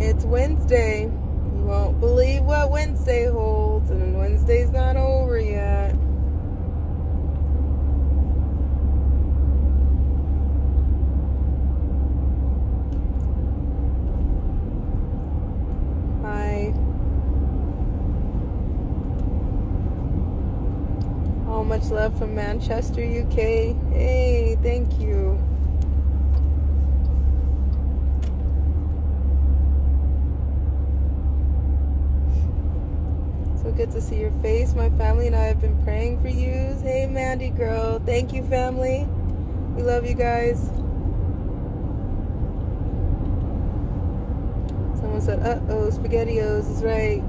It's Wednesday. You won't believe what Wednesday holds, and Wednesday's not over yet. Hi. Oh, much love from Manchester, UK. Hey, thank you. So good to see your face. My family and I have been praying for you. Hey, Mandy girl. Thank you, family. We love you guys. Someone said, uh-oh, SpaghettiOs is right.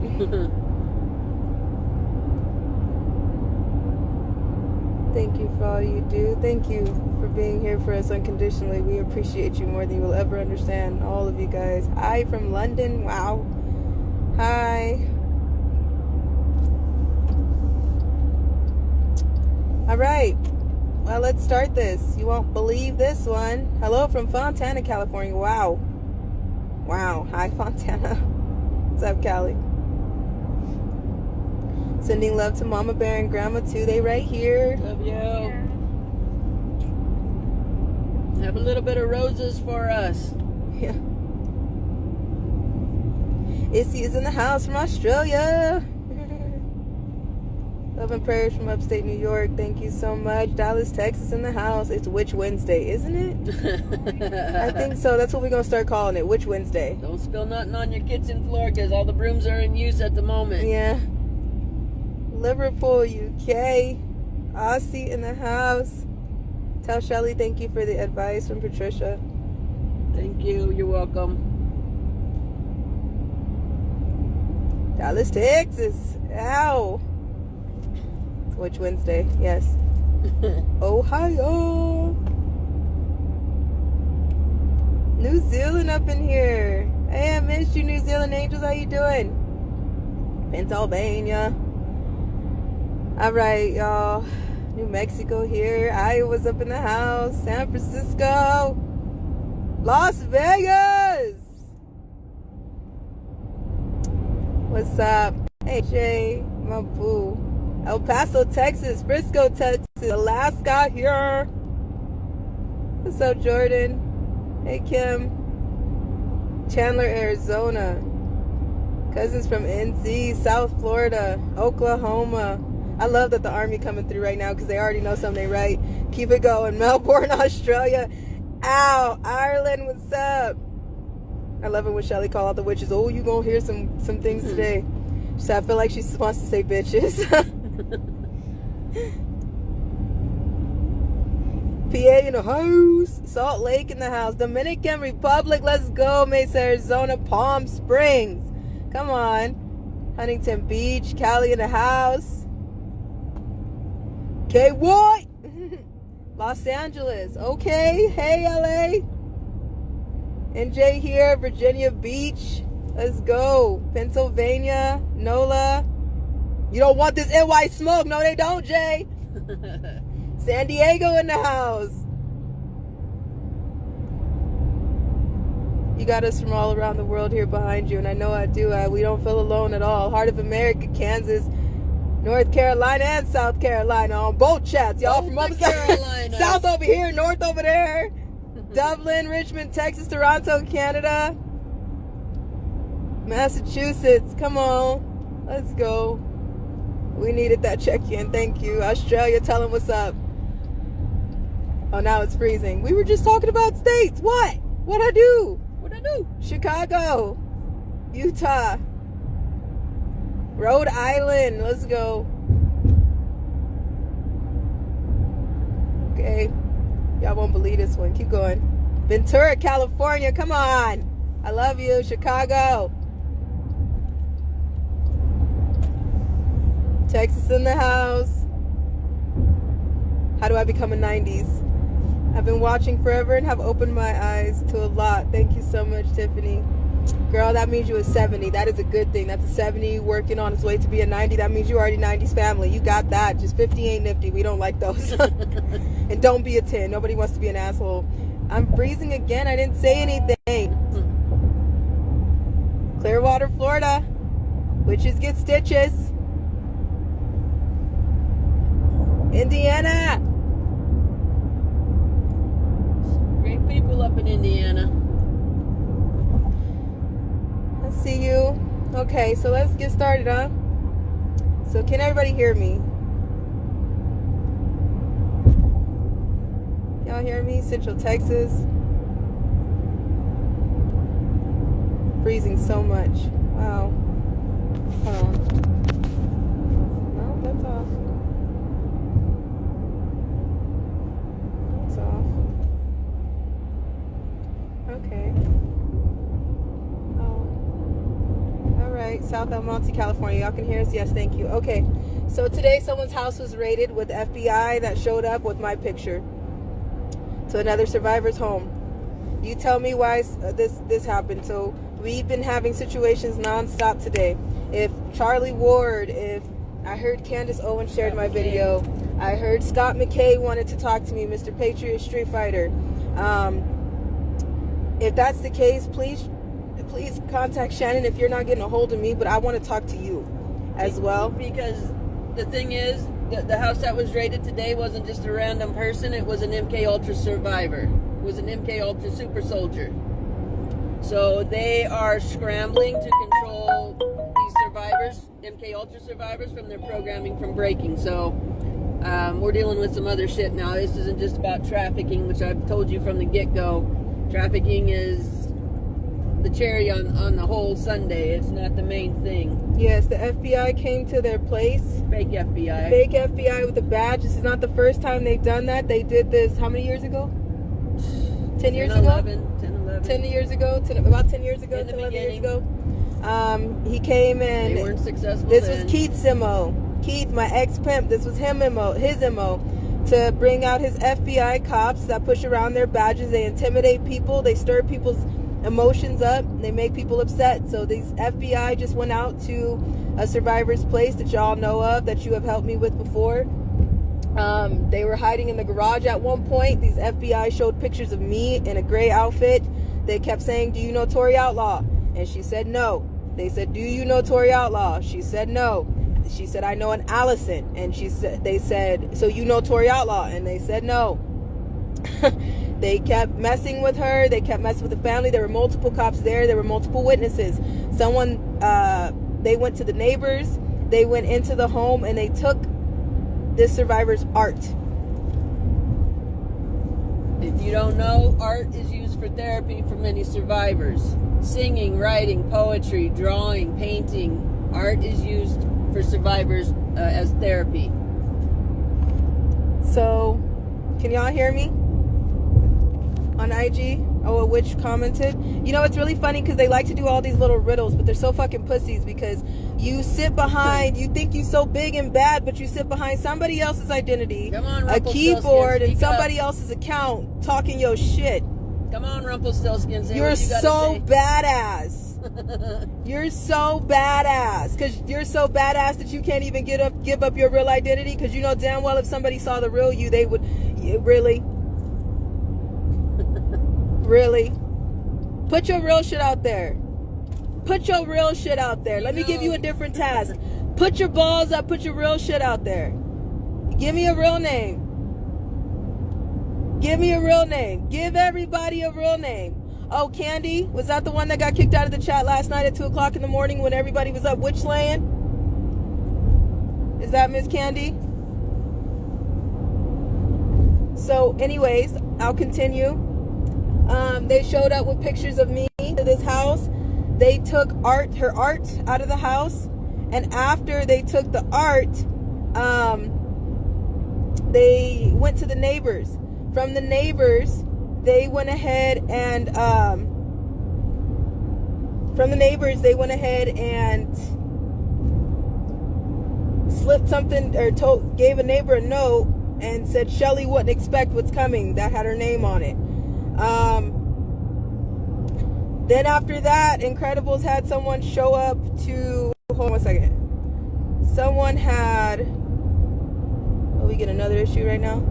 Thank you for all you do. Thank you for being here for us unconditionally. We appreciate you more than you will ever understand. All of you guys. Hi from London. Wow. Hi. All right. Well, let's start this. You won't believe this one. Hello from Fontana, California. Wow. Wow. Hi, Fontana. What's up, Cali? Sending love to Mama Bear and Grandma, too. They right here. Love you. Yeah. Have a little bit of roses for us. Yeah. Issy is in the house from Australia. Love and prayers from upstate New York. Thank you so much. Dallas, Texas in the house. It's Witch Wednesday, isn't it? I think so. That's what we're going to start calling it. Witch Wednesday. Don't spill nothing on your kitchen floor because all the brooms are in use at the moment. Yeah. Liverpool, UK. Aussie in the house. Tell Shelly thank you for the advice from Patricia. Thank you. You're welcome. Dallas, Texas. Ow. Witch Wednesday, yes. Ohio. New Zealand up in here. Hey, I missed you, New Zealand Angels. How you doing? Pennsylvania. All right, y'all. New Mexico here. Iowa's up in the house. San Francisco. Las Vegas. What's up? Hey, Jay, my boo. El Paso, Texas. Frisco, Texas. Alaska here. What's up, Jordan? Hey, Kim. Chandler, Arizona. Cousins from NC, South Florida, Oklahoma. I love that the Army coming through right now because they already know something ain't right. Keep it going. Melbourne, Australia. Ow. Ireland, what's up? I love it when Shelly call out the witches. Oh, you gonna hear some things today. She said, I feel like she wants to say bitches. PA in the house. Salt Lake in the house. Dominican Republic, let's go. Mesa, Arizona, Palm Springs. Come on. Huntington Beach, Cali in the house. Okay, what? Los Angeles. Okay. Hey, LA. NJ here. Virginia Beach. Let's go. Pennsylvania. NOLA. You don't want this NY smoke. No, they don't, Jay. San Diego in the house. You got us from all around the world here behind you, and I know I do. We don't feel alone at all. Heart of America, Kansas, North Carolina, and South Carolina on both chats. Y'all from up south over here, north over there. Dublin, Richmond, Texas, Toronto, Canada. Massachusetts, come on. Let's go. We needed that check-in. Thank you. Australia, tell them what's up. Oh, now it's freezing. We were just talking about states. What? What'd I do? Chicago. Utah. Rhode Island. Let's go. Okay. Y'all won't believe this one. Keep going. Ventura, California. Come on. I love you. Chicago. Texas in the house. How do I become a 90s? I've been watching forever and have opened my eyes to a lot. Thank you so much, Tiffany. Girl, that means you a 70. That is a good thing. That's a 70 working on its way to be a 90. That means you already 90s family. You got that. Just 50 ain't nifty. We don't like those. And don't be a 10. Nobody wants to be an asshole. I'm freezing again. I didn't say anything. Clearwater, Florida. Witches get stitches. Indiana. Great people up in Indiana. I see you. Okay, so let's get started, huh? So can everybody hear me? Y'all hear me? Central Texas. Freezing so much. Wow. Hold on. No, that's off. That's off. Okay. Oh. All right. South El Monte, California. Y'all can hear us? Yes, thank you. Okay. So today someone's house was raided with FBI that showed up with my picture to another survivor's home. You tell me why this happened. So we've been having situations nonstop today. If Charlie Ward, if I heard Candace Owens shared my video, I heard Scott McKay wanted to talk to me, Mr. Patriot Street Fighter. If that's the case, please contact Shannon if you're not getting a hold of me, but I want to talk to you as well. Because the thing is, the house that was raided today wasn't just a random person, it was an MK Ultra survivor. It was an MK Ultra super soldier. So they are scrambling to control these survivors, MK Ultra survivors, from their programming from breaking. So we're dealing with some other shit now. This isn't just about trafficking, which I've told you from the get-go. Trafficking is the cherry on the whole sundae. It's not the main thing. Yes, the FBI came to their place. Fake FBI. Fake FBI with a badge. This is not the first time they've done that. They did this how many years ago? 10 years ago? 10 years ago, about 10 years ago, 10, 11 years ago. He came and they weren't successful. This then. was Keith's MO. Keith, my ex-pimp, this was his MO, to bring out his FBI cops that push around their badges. They intimidate people. They stir people's emotions up. They make people upset. So these FBI just went out to a survivor's place that y'all know of, that you have helped me with before. They were hiding in the garage at one point. These FBI showed pictures of me in a gray outfit. They kept saying, "Do you know Tori Outlaw?" And she said no. They said, "Do you know Tori Outlaw?" She said no. She said, "I know an Allison." And they said, "So you know Tori Outlaw?" And they said no. They kept messing with her. They kept messing with the family. There were multiple cops there. There were multiple witnesses. They went to the neighbors. They went into the home and they took this survivor's art. If you don't know, art is used for therapy for many survivors. Singing, writing, poetry, drawing, painting. Art is used for survivors as therapy. So, can y'all hear me? On IG? Oh, a witch commented. You know, it's really funny because they like to do all these little riddles, but they're so fucking pussies because you sit behind, you think you so big and bad, but you sit behind somebody else's identity, Come on, a keyboard, and somebody up. else's account talking your shit. Come on, Rumpelstiltskin. You're so badass. You're so badass. Because you're so badass that you can't even give up your real identity, because you know damn well if somebody saw the real you, they would... Really? Really? Put your real shit out there. Put your real shit out there. Let me give you a different task. Put your balls up. Put your real shit out there. Give me a real name. Give me a real name. Give everybody a real name. Oh, Candy? Was that the one that got kicked out of the chat last night at 2 o'clock in the morning when everybody was up witch slaying? Is that Miss Candy? So, anyways, I'll continue. They showed up with pictures of me to this house. They took her art out of the house, and after they took the art, they went to the neighbors. From the neighbors, they went ahead and slipped something, or gave a neighbor a note and said Shelly wouldn't expect what's coming. That had her name on it. Then after that, Incredibles had someone show up to... Hold on one second. Someone had... Oh, we get another issue right now?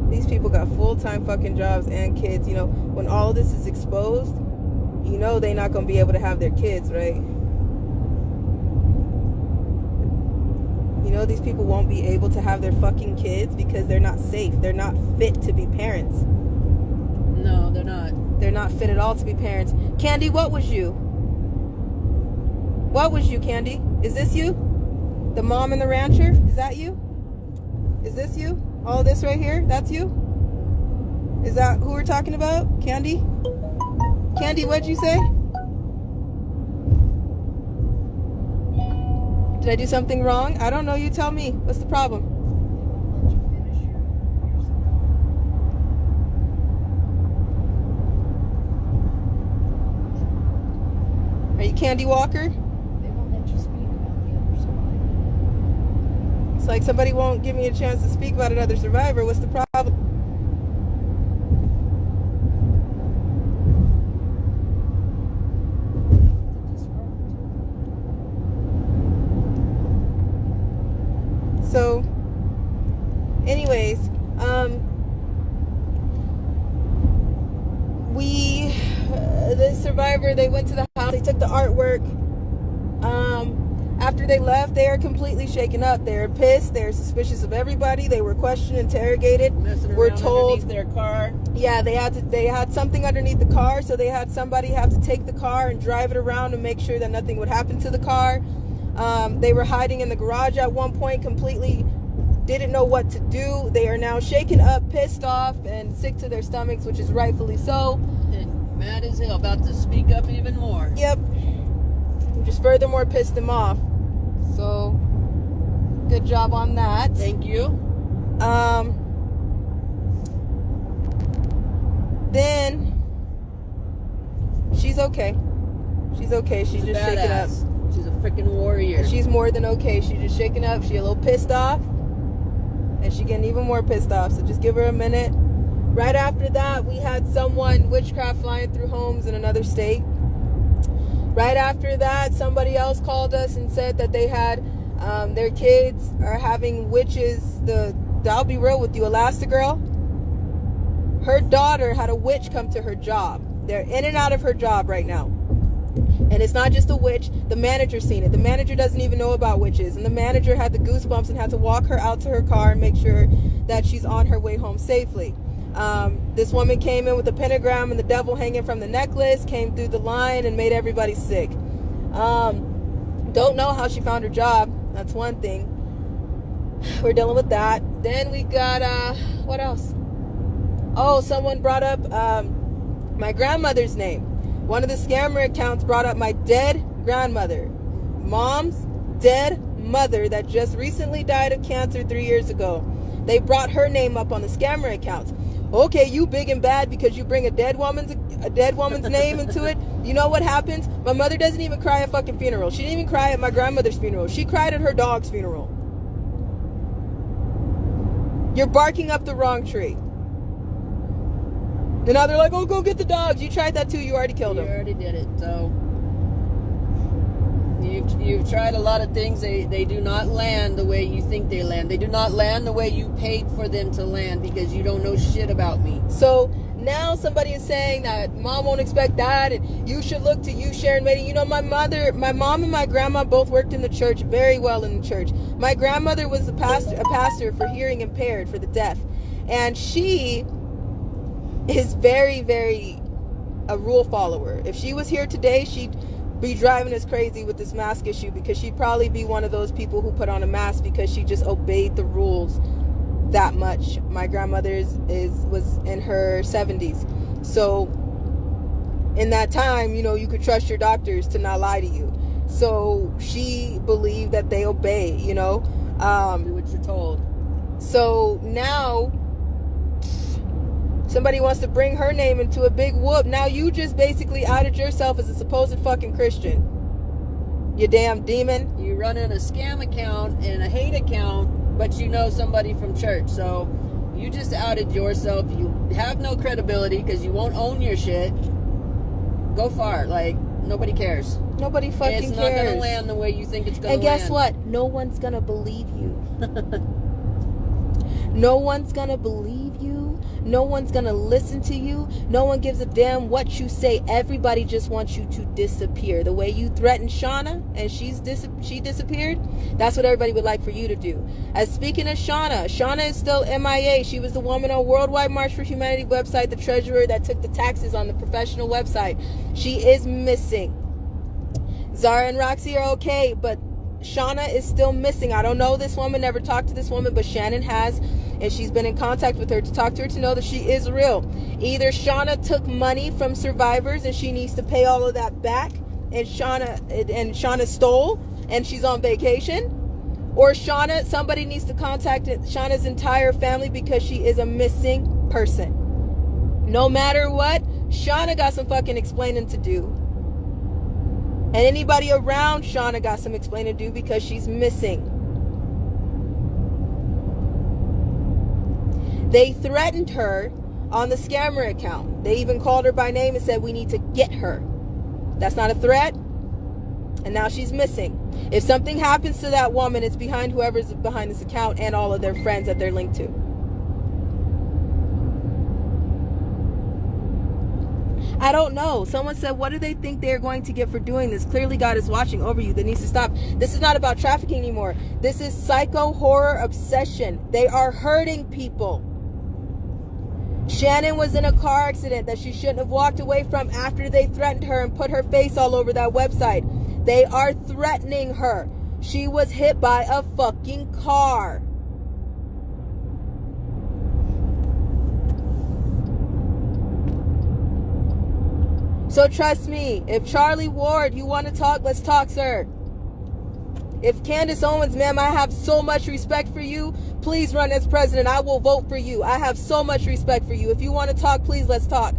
These people got full-time fucking jobs and kids. You know, when all of this is exposed, you know they're not going to be able to have their kids, right? You know these people won't be able to have their fucking kids because they're not safe. They're not fit to be parents. No, they're not. They're not fit at all to be parents. Candy, what was you? What was you, Candy? Is this you? The mom and the rancher? Is that you? Is this you? All this right here? That's you? Is that who we're talking about? Candy? Candy, what'd you say? Did I do something wrong? I don't know. You tell me. What's the problem? Are you Candy Walker? They won't let you speak about the other survivor. It's like somebody won't give me a chance to speak about another survivor. What's the problem? So, anyways, the survivor, they went to the house, they took the artwork. After they left, they are completely shaken up. They're pissed. They're suspicious of everybody. They were questioned, interrogated. We're told underneath their car. Yeah, they had something underneath the car, so they had somebody have to take the car and drive it around and make sure that nothing would happen to the car. They were hiding in the garage at one point, completely didn't know what to do. They are now shaken up, pissed off, and sick to their stomachs, which is rightfully so. And mad as hell, about to speak up even more. Yep. Just furthermore pissed them off. So, good job on that. Thank you. Then, she's okay. She's okay. She's just shaken up. She's a freaking warrior. And she's more than okay. She's just shaken up. She's a little pissed off. And she's getting even more pissed off. So just give her a minute. Right after that, we had someone witchcraft flying through homes in another state. Right after that, somebody else called us and said that they had their kids are having witches. I'll be real with you, Elastigirl. Her daughter had a witch come to her job. They're in and out of her job right now. And it's not just a witch. The manager's seen it. The manager doesn't even know about witches. And the manager had the goosebumps and had to walk her out to her car and make sure that she's on her way home safely. This woman came in with a pentagram and the devil hanging from the necklace, came through the line and made everybody sick. Don't know how she found her job. That's one thing. We're dealing with that. Then we got, what else? Oh, someone brought up my grandmother's name. One of the scammer accounts brought up my dead grandmother. Mom's dead mother that just recently died of cancer 3 years ago. They brought her name up on the scammer accounts. Okay, you big and bad because you bring a dead woman's name into it. You know what happens? My mother doesn't even cry at fucking funeral. She didn't even cry at my grandmother's funeral. She cried at her dog's funeral. You're barking up the wrong tree. And now they're like, oh, go get the dogs. You tried that too. You already killed them. You already did it. So you've tried a lot of things. They do not land the way you think they land. They do not land the way you paid for them to land because you don't know shit about me. So now somebody is saying that mom won't expect that and you should look to you, Sharon Mating. You know, my mom and my grandma both worked in the church very well in the church. My grandmother was a pastor for hearing impaired, for the deaf. And she is very, very a rule follower. If she was here today, she'd be driving us crazy with this mask issue because she'd probably be one of those people who put on a mask because she just obeyed the rules that much. My grandmother was in her 70s. So in that time, you know, you could trust your doctors to not lie to you. So she believed that they obey, you know. Do what you're told. So now somebody wants to bring her name into a big whoop. Now you just basically outed yourself as a supposed fucking Christian. You damn demon. You run in a scam account and a hate account, but you know somebody from church. So you just outed yourself. You have no credibility because you won't own your shit. Go far. Like, nobody cares. Nobody fucking cares. It's not going to land the way you think it's going to land. And guess what? No one's going to believe you. No one's going to believe you. No one's gonna listen to you. No one gives a damn what you say. Everybody just wants you to disappear. The way you threatened Shauna and she disappeared, that's what everybody would like for you to do. As speaking of Shauna is still MIA. She was the woman on Worldwide March for Humanity website, the treasurer that took the taxes on the professional website. She is missing. Zara and Roxy are okay, but Shauna is still missing. I don't know this woman, never talked to this woman, but Shannon has, and she's been in contact with her to talk to her to know that she is real. Either Shauna took money from survivors and she needs to pay all of that back, and Shauna stole and she's on vacation, or somebody needs to contact Shauna's entire family because she is a missing person. No matter what, Shauna got some fucking explaining to do. And anybody around Shauna got some explaining to do because she's missing. They threatened her on the scammer account. They even called her by name and said, we need to get her. That's not a threat. And now she's missing. If something happens to that woman, it's behind whoever's behind this account and all of their friends that they're linked to. I don't know. Someone said, what do they think they're going to get for doing this? Clearly God is watching over you. That needs to stop. This is not about trafficking anymore. This is psycho horror obsession. They are hurting people. Shannon was in a car accident that she shouldn't have walked away from after they threatened her and put her face all over that website. They are threatening her. She was hit by a fucking car. So trust me, if Charlie Ward, you want to talk, let's talk, sir. If Candace Owens, ma'am, I have so much respect for you. Please run as president. I will vote for you. I have so much respect for you. If you want to talk, please, let's talk.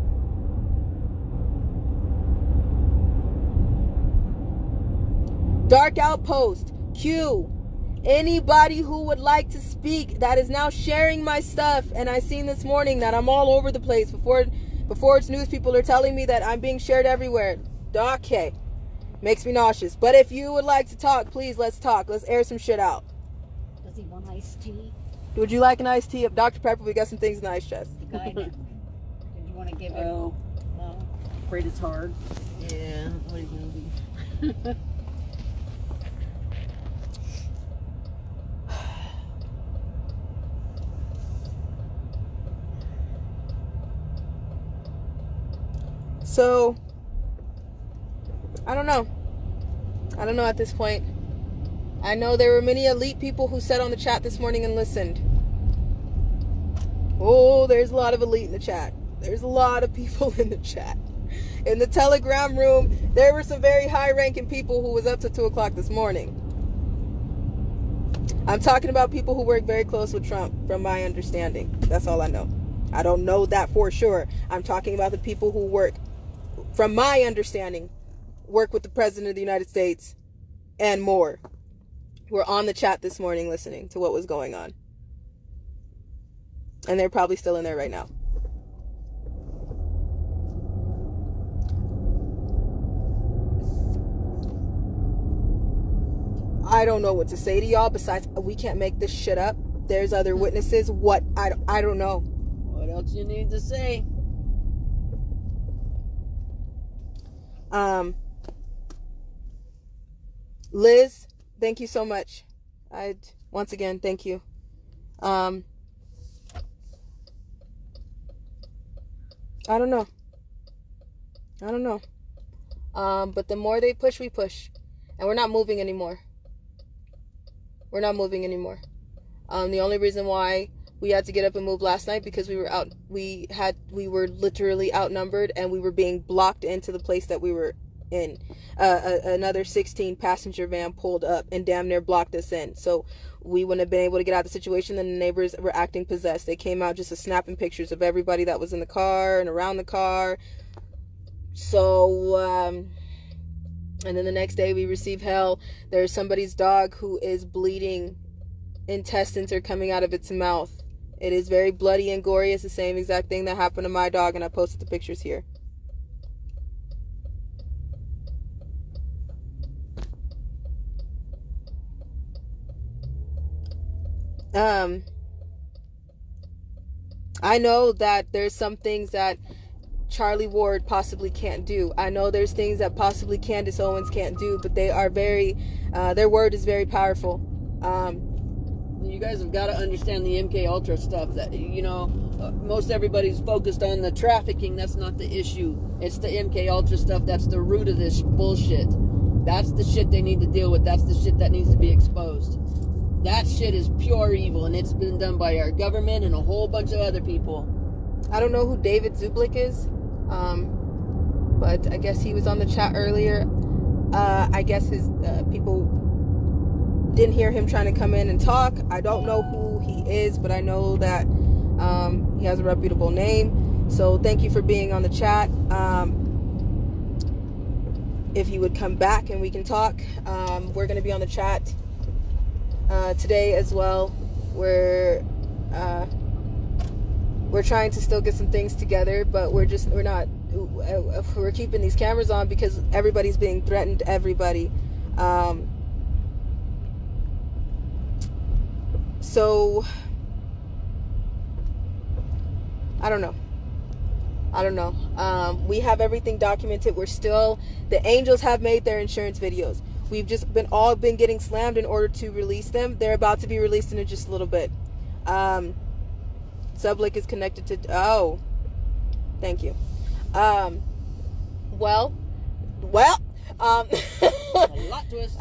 Dark Outpost, Q. Anybody who would like to speak that is now sharing my stuff. And I seen this morning that I'm all over the place. Before it's news, people are telling me that I'm being shared everywhere. Okay. Makes me nauseous. But if you would like to talk, please, let's talk. Let's air some shit out. Does he want iced tea? Would you like an iced tea? Dr. Pepper, we got some things in the ice chest. The guy did you want to give him? Oh, No. afraid it's hard. Yeah, what are you gonna do? So, I don't know. I don't know at this point. I know there were many elite people who sat on the chat this morning and listened. Oh, there's a lot of elite in the chat. There's a lot of people in the chat. In the Telegram room, there were some very high-ranking people who was up to 2 o'clock this morning. I'm talking about people who work very close with Trump, from my understanding. That's all I know. I don't know that for sure. I'm talking about the people who work, from my understanding, work with the President of the United States and more. Were on the chat this morning listening to what was going on. And they're probably still in there right now. I don't know what to say to y'all besides we can't make this shit up. There's other witnesses. What? I don't know. What else you need to say? Liz, thank you so much. Once again, thank you. I don't know. But the more they push, we push. And we're not moving anymore. The only reason why we had to get up and move last night because we were literally outnumbered and we were being blocked into the place that we were in. Another 16 passenger van pulled up and damn near blocked us in. So we wouldn't have been able to get out of the situation. Then the neighbors were acting possessed. They came out just to snapping pictures of everybody that was in the car and around the car. So, and then the next day we received hell. There's somebody's dog who is bleeding. Intestines are coming out of its mouth. It is very bloody and gory. It's the same exact thing that happened to my dog, and I posted the pictures here. I know that there's some things that Charlie Ward possibly can't do. I know there's things that possibly Candace Owens can't do, but they are very, their word is very powerful. You guys have got to understand the MK Ultra stuff. That most everybody's focused on the trafficking. That's not the issue. It's the MK Ultra stuff. That's the root of this bullshit. That's the shit they need to deal with. That's the shit that needs to be exposed. That shit is pure evil, and it's been done by our government and a whole bunch of other people. I don't know who David Zublik is, but I guess he was on the chat earlier. I guess his people didn't hear him trying to come in and talk. I don't know who he is, but I know that he has a reputable name. So thank you for being on the chat. If you would come back and we can talk, we're going to be on the chat today as well. We're trying to still get some things together, but we're keeping these cameras on because everybody's being threatened. Everybody. So I don't know. We have everything documented. The angels have made their insurance videos. We've just all been getting slammed in order to release them. They're about to be released in just a little bit. Sublic is connected to, thank you. A lot twist.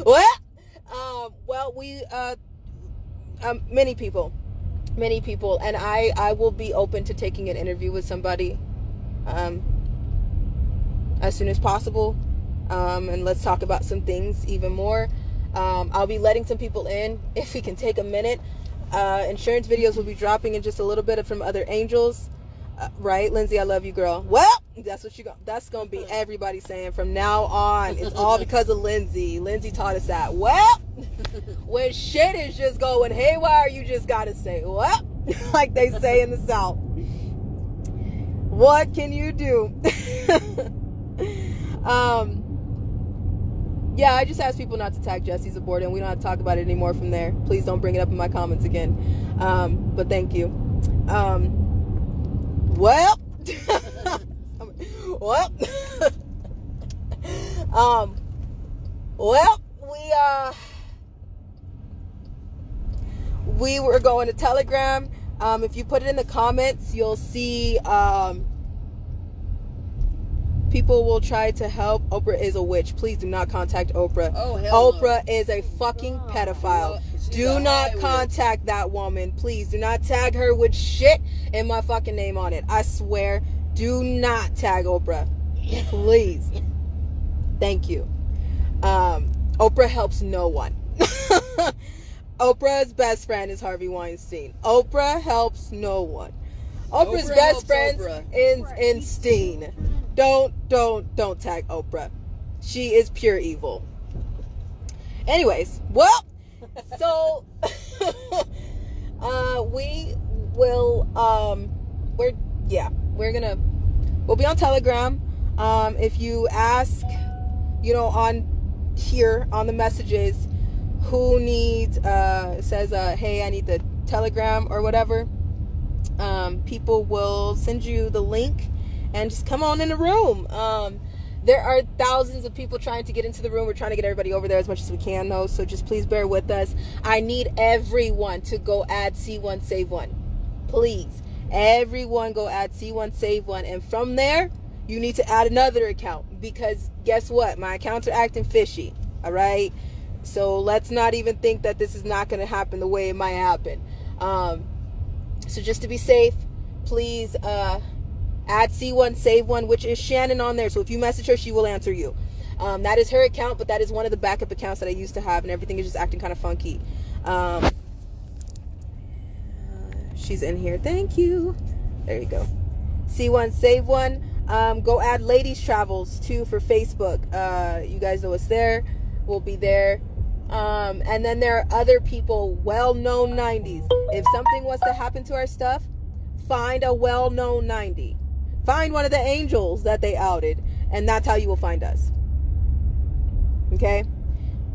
We many people, and I will be open to taking an interview with somebody as soon as possible, and let's talk about some things even more. I'll be letting some people in if we can take a minute. Insurance videos will be dropping in just a little bit from other angels, right? Lindsay, I love you, girl. Well, that's gonna be everybody saying from now on. It's all because of Lindsay. Lindsay taught us that. Well, when shit is just going haywire, you just gotta say, well, like they say in the South. What can you do? Yeah, I just asked people not to tag Jesse's aboard, and we don't have to talk about it anymore from there. Please don't bring it up in my comments again. But thank you. Well, we were going to Telegram. If you put it in the comments, you'll see people will try to help. Oprah is a witch. Please do not contact Oprah. Oh, hell Oprah is a fucking pedophile. Do not contact that woman. Please do not tag her with shit and my fucking name on it. I swear, do not tag Oprah. Please. Thank you. Oprah helps no one. Oprah's best friend is Harvey Weinstein. Oprah helps no one. Oprah's best friend is Steen. Don't tag Oprah. She is pure evil. Anyways, well, so we will we'll be on Telegram. If you ask, on here on the messages, who needs says hey, I need the Telegram or whatever, people will send you the link and just come on in the room. There are thousands of people trying to get into the room. We're trying to get everybody over there as much as we can, though, so just please bear with us. I need everyone to go add C1 Save 1. Please. Everyone go add C1 Save 1. And from there, you need to add another account, because guess what? My accounts are acting fishy. All right? So let's not even think that this is not going to happen the way it might happen. So just to be safe, please add C1 Save 1, which is Shannon on there. So if you message her, she will answer you. That is her account, but that is one of the backup accounts that I used to have, and everything is just acting kind of funky. She's in here. Thank you. There you go. C1 Save 1. Go add Ladies Travels too for Facebook. You guys know it's there. We'll be there. And then there are other people, well-known 90s. If something was to happen to our stuff, find a well-known 90. Find one of the angels that they outed, and that's how you will find us. Okay?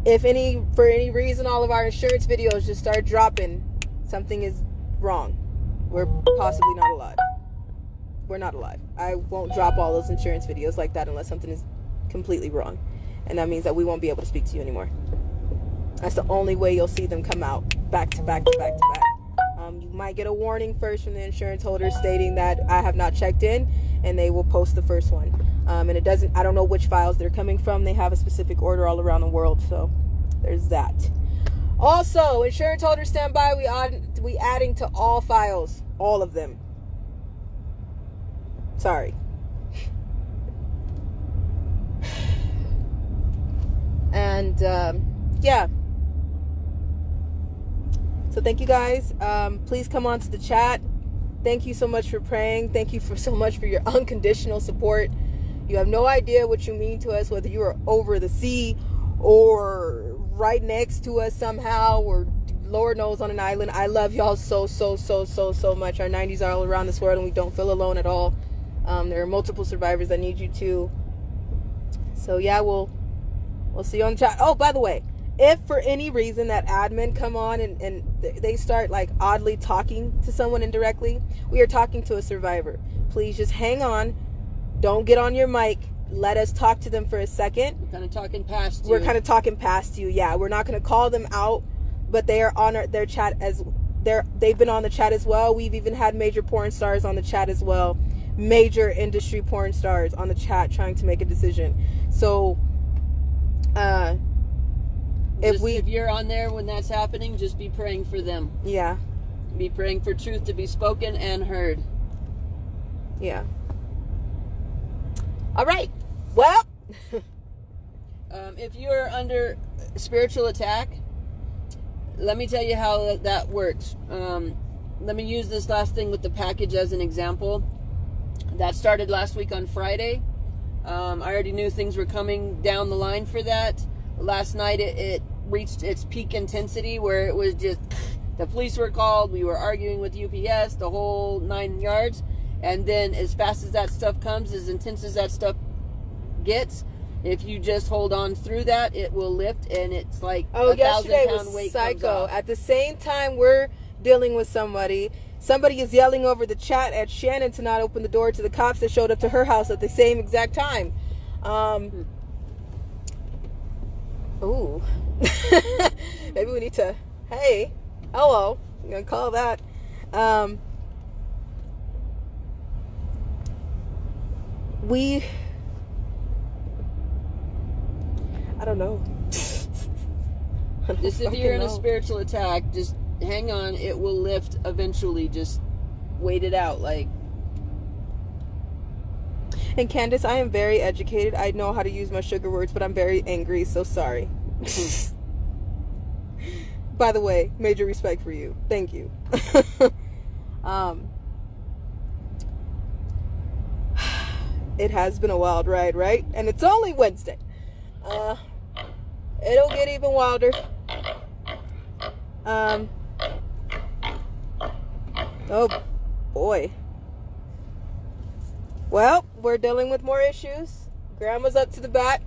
If for any reason all of our insurance videos just start dropping, something is wrong. we're possibly not alive. We're not alive. I won't drop all those insurance videos like that unless something is completely wrong. And that means that we won't be able to speak to you anymore. That's the only way you'll see them come out back to back to back to back. You might get a warning first from the insurance holder stating that I have not checked in, and they will post the first one. And it doesn't, I don't know which files they're coming from. They have a specific order all around the world. So there's that. Also, insurance holders stand by. We adding to all files, all of them. Sorry. And yeah. So thank you guys. Please come on to the chat. Thank you so much for praying. Thank you so much for your unconditional support. You have no idea what you mean to us, whether you are over the sea or right next to us somehow, or Lord knows on an island. I love y'all so much. Our 90s are all around this world, and we don't feel alone at all. There are multiple survivors that need you too. So yeah, we'll see you on the chat. Oh, by the way, if for any reason that admin come on and they start like oddly talking to someone indirectly, we are talking to a survivor. Please just hang on. Don't get on your mic. Let us talk to them for a second. We're kind of talking past you. We're kind of talking past you. Yeah, we're not going to call them out, but they are on their chat as they've been on the chat as well. We've even had major porn stars on the chat as well. Major industry porn stars on the chat trying to make a decision. So if you're on there when that's happening, just be praying for them. Yeah. Be praying for truth to be spoken and heard. Yeah. All right. Well, if you're under spiritual attack, let me tell you how that works. Let me use this last thing with the package as an example. That started last week on Friday. I already knew things were coming down the line for that. Last night it reached its peak intensity where it was just, the police were called, we were arguing with UPS, the whole 9 yards. And then as fast as that stuff comes, as intense as that stuff gets, if you just hold on through that, it will lift, and it's like a 1,000-pound weight comes off. At the same time we're dealing with somebody is yelling over the chat at Shannon to not open the door to the cops that showed up to her house at the same exact time. Ooh. Maybe we need to, hey, hello, I'm gonna call that. I don't know. Just if you're in a spiritual attack, just hang on, it will lift eventually. Just wait it out. Like, and Candace, I am very educated. I know how to use my sugar words, but I'm very angry, so sorry. By the way, major respect for you. Thank you. It has been a wild ride, right? And it's only Wednesday. It'll get even wilder. Oh boy. Well, we're dealing with more issues. Grandma's up to the bat.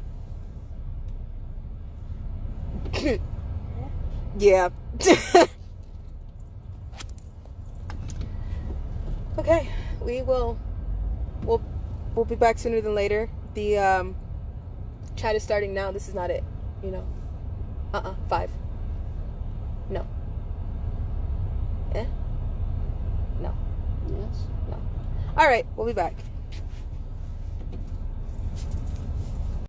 Yeah. Okay, we'll be back sooner than later. The chat is starting now. This is not it, you know. 5. No. No. yes. No. All right, we'll be back.